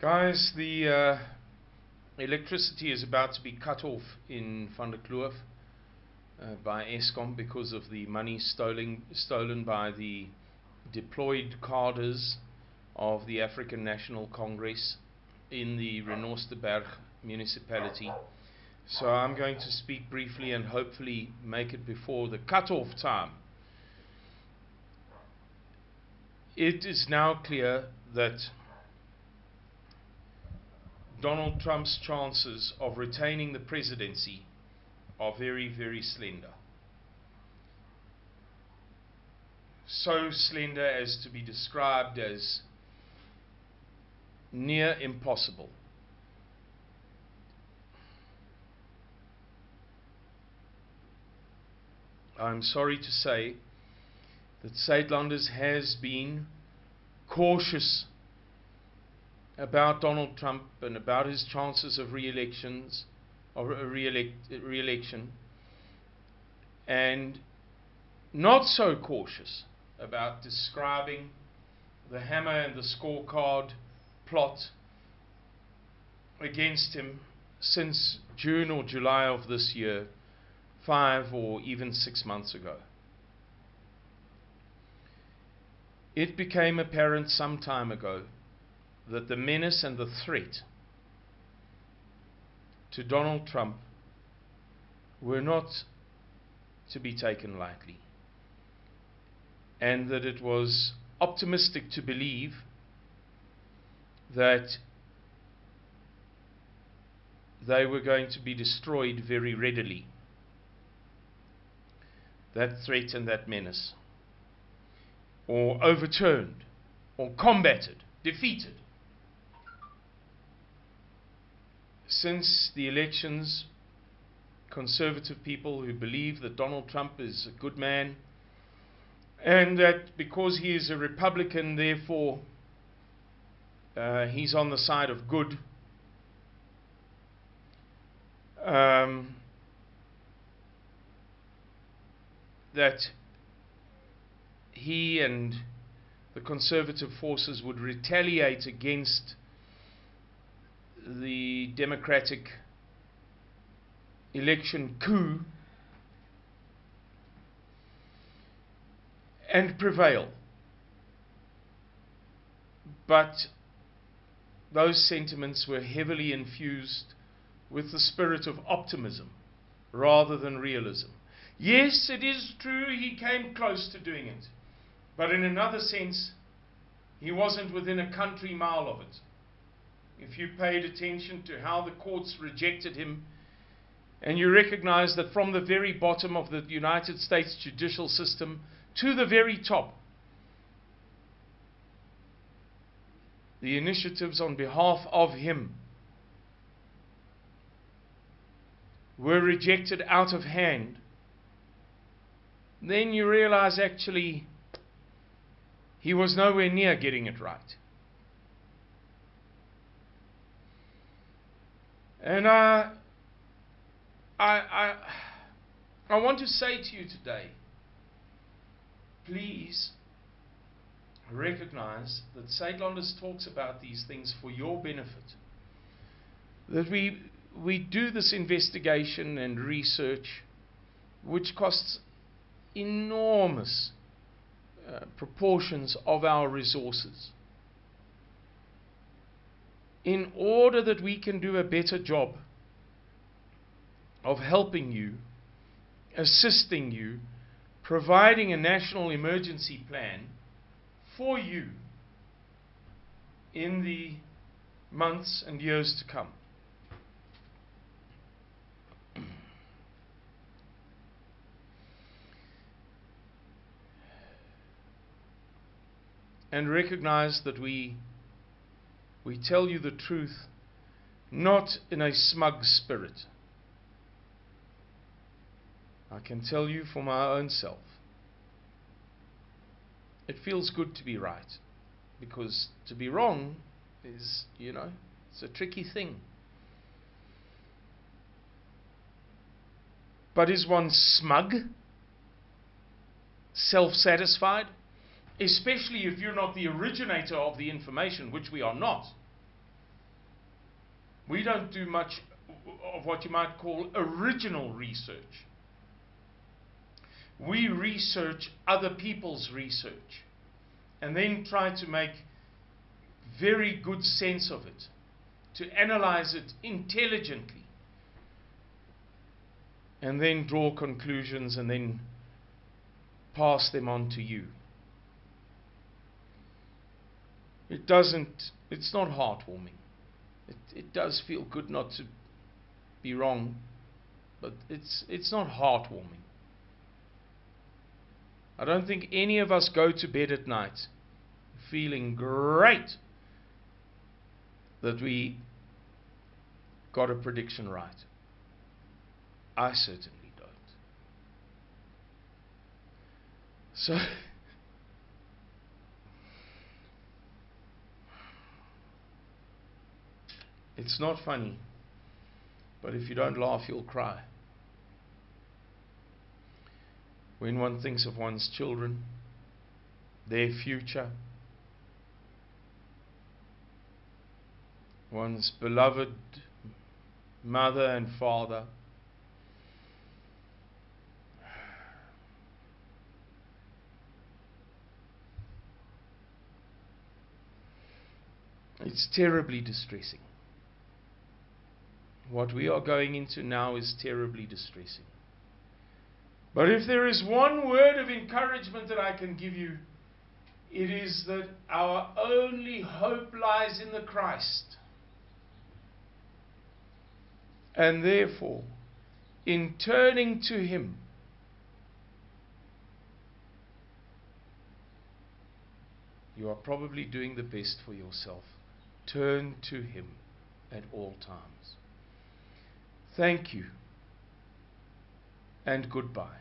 Guys, the electricity is about to be cut off in Van der Kloof by Eskom because of the money stolen by the deployed cadres of the African National Congress in the Renosterberg municipality. So I'm going to speak briefly and hopefully make it before the cut-off time. It is now clear that Donald Trump's chances of retaining the presidency are very, very slender. So slender as to be described as near impossible. I'm sorry to say that Suidlanders has been cautious about Donald Trump and about his chances of re-election, and not so cautious about describing the hammer and the scorecard plot against him since June or July of this year, 5 or even 6 months ago. It became apparent some time ago that the menace and the threat to Donald Trump were not to be taken lightly, and that it was optimistic to believe that they were going to be destroyed very readily, that threat and that menace, or overturned, or combated, defeated. Since the elections, conservative people who believe that Donald Trump is a good man, and that because he is a Republican, therefore he's on the side of good, that he and the conservative forces would retaliate against the democratic election coup and prevail. But those sentiments were heavily infused with the spirit of optimism rather than realism. Yes, it is true he came close to doing it, but in another sense, he wasn't within a country mile of it. If you paid attention to how the courts rejected him, and you recognize that from the very bottom of the United States judicial system to the very top, the initiatives on behalf of him were rejected out of hand, then you realize actually he was nowhere near getting it right. And I want to say to you today, please recognize that Suidlanders talks about these things for your benefit. That we do this investigation and research, which costs enormous proportions of our resources, in order that we can do a better job of helping you, assisting you, providing a national emergency plan for you in the months and years to come. And recognize that we tell you the truth not in a smug spirit. I can tell you for my own self, it feels good to be right, because to be wrong is, it's a tricky thing. But is one smug, self-satisfied? Especially if you're not the originator of the information, which we are not. We don't do much of what you might call original research. We research other people's research and then try to make very good sense of it, to analyze it intelligently, and then draw conclusions and then pass them on to you. It's not heartwarming. It does feel good not to be wrong, but it's not heartwarming. I don't think any of us go to bed at night feeling great that we got a prediction right. I certainly don't. So it's not funny, but if you don't laugh, you'll cry. When one thinks of one's children, their future, one's beloved mother and father, it's terribly distressing. What we are going into now is terribly distressing. But if there is one word of encouragement that I can give you, it is that our only hope lies in the Christ. And therefore, in turning to Him, you are probably doing the best for yourself. Turn to Him at all times. Thank you, and goodbye.